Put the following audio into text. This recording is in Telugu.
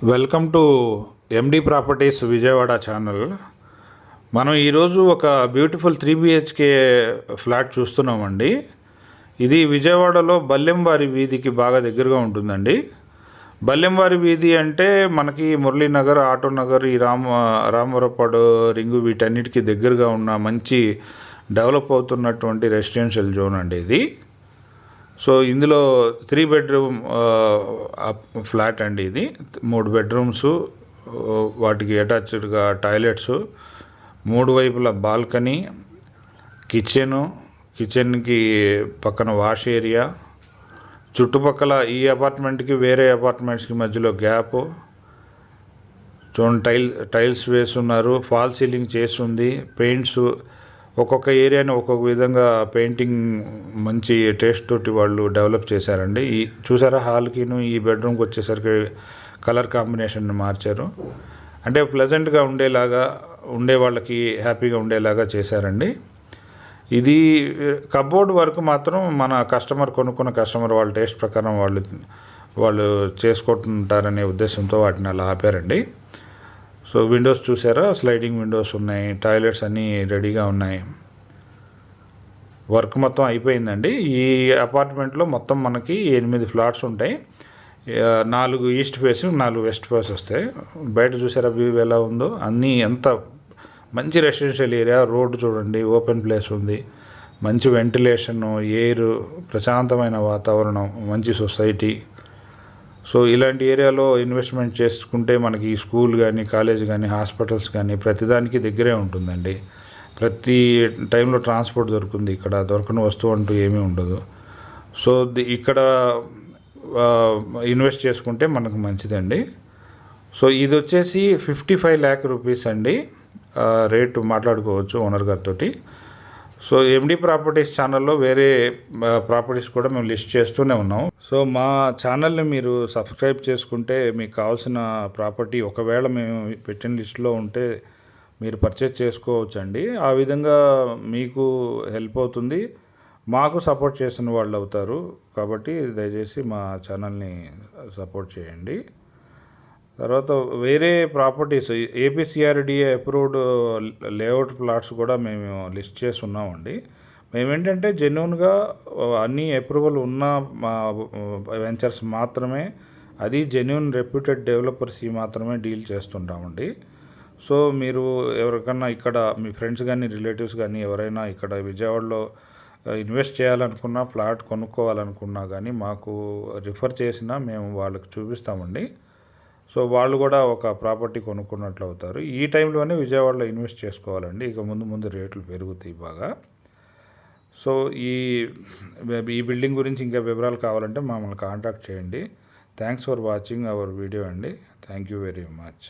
Welcome to MD properties Vijayawada channel. మనం ఈరోజు ఒక బ్యూటిఫుల్ 3 బిహెచ్కే ఫ్లాట్ చూస్తున్నామండి. ఇది విజయవాడలో బల్లెంవారి వీధికి బాగా దగ్గరగా ఉంటుందండి. బల్లెంవారి వీధి అంటే మనకి మురళీనగర్, ఆటో నగర్, ఈ రామవరపాడు రింగు వీటన్నిటికీ దగ్గరగా ఉన్న మంచి డెవలప్ అవుతున్నటువంటి రెసిడెన్షియల్ జోన్ అండి ఇది. సో ఇందులో 3 బెడ్రూమ్ ఫ్లాట్ అండి ఇది. 3 బెడ్రూమ్స్, వాటికి అటాచ్డ్గా టాయిలెట్స్, 3 వైపుల బాల్కనీ, కిచెన్కి పక్కన వాష్ ఏరియా, చుట్టుపక్కల ఈ అపార్ట్మెంట్కి వేరే అపార్ట్మెంట్స్కి మధ్యలో గ్యాప్ చూడండి. టైల్స్ వేస్తున్నారు, ఫాల్ సీలింగ్ చేసి ఉంది, పెయింట్స్ ఒక్కొక్క ఏరియాని ఒక్కొక్క విధంగా పెయింటింగ్ మంచి టేస్ట్ తోటి వాళ్ళు డెవలప్ చేశారండి. ఈ చూసారా, హాల్కిను ఈ బెడ్రూమ్కి వచ్చేసరికి కలర్ కాంబినేషన్ మార్చారు. అంటే ప్లెజెంట్గా ఉండేలాగా, ఉండే వాళ్ళకి హ్యాపీగా ఉండేలాగా చేశారండి. ఇది కబోర్డ్ వర్క్ మాత్రం మన కొనుక్కున్న కస్టమర్ వాళ్ళ టేస్ట్ ప్రకారం వాళ్ళు చేసుకుంటుంటారనే ఉద్దేశంతో వాటిని అలా ఆపారండి. సో విండోస్ చూసారా, స్లైడింగ్ విండోస్ ఉన్నాయి, టాయిలెట్స్ అన్నీ రెడీగా ఉన్నాయి. వర్క్ మొత్తం అయిపోయిందండి. ఈ అపార్ట్మెంట్లో మొత్తం మనకి 8 ఫ్లాట్స్ ఉంటాయి. 4 ఈస్ట్ ఫేస్, 4 వెస్ట్ ఫేస్ వస్తాయి. బయట చూసారా వ్యూ ఎలా ఉందో, అన్నీ ఎంత మంచి రెసిడెన్షియల్ ఏరియా. రోడ్డు చూడండి, ఓపెన్ ప్లేస్ ఉంది, మంచి వెంటిలేషన్, ఎయిర్, ప్రశాంతమైన వాతావరణం, మంచి సొసైటీ. సో ఇలాంటి ఏరియాలో ఇన్వెస్ట్మెంట్ చేసుకుంటే మనకి స్కూల్ కానీ, కాలేజ్ కానీ, హాస్పిటల్స్ కానీ ప్రతిదానికి దగ్గరే ఉంటుందండి. ప్రతి టైంలో ట్రాన్స్పోర్ట్ దొరుకుతుంది. ఇక్కడ దొరకని వస్తువు అంటూ ఏమీ ఉండదు. సో ఇక్కడ ఇన్వెస్ట్ చేసుకుంటే మనకు మంచిదండి. సో ఇది వచ్చేసి 55 lakh రూపీస్ అండి. రేటు మాట్లాడుకోవచ్చు ఓనర్ గారితో. సో ఎండి ప్రాపర్టీస్ ఛానల్లో వేరే ప్రాపర్టీస్ కూడా మేము లిస్ట్ చేస్తూనే ఉన్నాం. సో మా ఛానల్ని మీరు సబ్స్క్రైబ్ చేసుకుంటే మీకు కావాల్సిన ప్రాపర్టీ ఒకవేళ మేము పెట్టిన లిస్ట్లో ఉంటే మీరు పర్చేజ్ చేసుకోవచ్చండి. ఆ విధంగా మీకు హెల్ప్ అవుతుంది, మాకు సపోర్ట్ చేసిన వాళ్ళు అవుతారు. కాబట్టి దయచేసి మా ఛానల్ని సపోర్ట్ చేయండి. తర్వాత వేరే properties APCRDA approved layout plots కూడా మేము లిస్ట్ చేసి ఉన్నామండి. మేమేంటంటే జెన్యూన్గా అన్ని అప్రూవల్ ఉన్న వెంచర్స్ మాత్రమే, అది జెన్యూన్ రెప్యూటెడ్ డెవలపర్స్ మాత్రమే డీల్ చేస్తుంటామండి. సో మీరు ఎవరికన్నా ఇక్కడ మీ ఫ్రెండ్స్ కానీ, రిలేటివ్స్ కానీ ఎవరైనా ఇక్కడ విజయవాడలో ఇన్వెస్ట్ చేయాలనుకున్నా, ఫ్లాట్ కొనుక్కోవాలనుకున్నా కానీ మాకు రిఫర్ చేసినా మేము వాళ్ళకి చూపిస్తామండి. సో వాళ్ళు కూడా ఒక ప్రాపర్టీ కొనుక్కున్నట్లు అవుతారు. ఈ టైంలోనే విజయవాడలో ఇన్వెస్ట్ చేసుకోవాలండి. ఇక ముందు రేట్లు పెరుగుతాయి బాగా. సో ఈ బిల్డింగ్ గురించి ఇంకా వివరాలు కావాలంటే మమ్మల్ని కాంటాక్ట్ చేయండి. Thanks for watching our video అండి. Thank you very much.